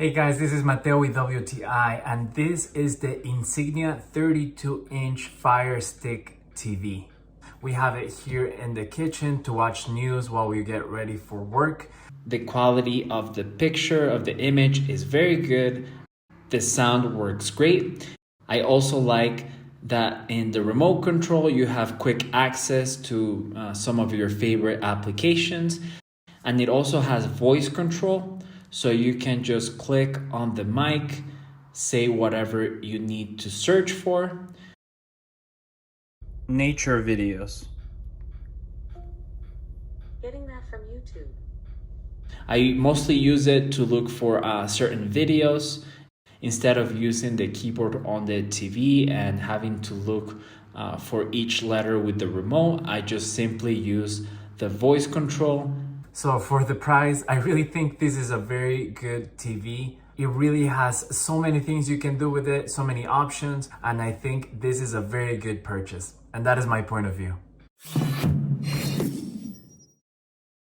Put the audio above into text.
Hey guys, this is Mateo with WTI, and this is the Insignia 32-inch Fire Stick TV. We have it here in the kitchen to watch news while we get ready for work. The quality of the picture, of the image is very good. The sound works great. I also like that in the remote control you have quick access to some of your favorite applications, and it also has voice control, so you can just click on the mic, say whatever you need to search for. Nature videos. Getting that from YouTube. I mostly use it to look for certain videos instead of using the keyboard on the TV and having to look for each letter with the remote. I just simply use the voice control. So for the price, I really think this is a very good TV. It really has so many things you can do with it, so many options, and I think this is a very good purchase. And that is my point of view.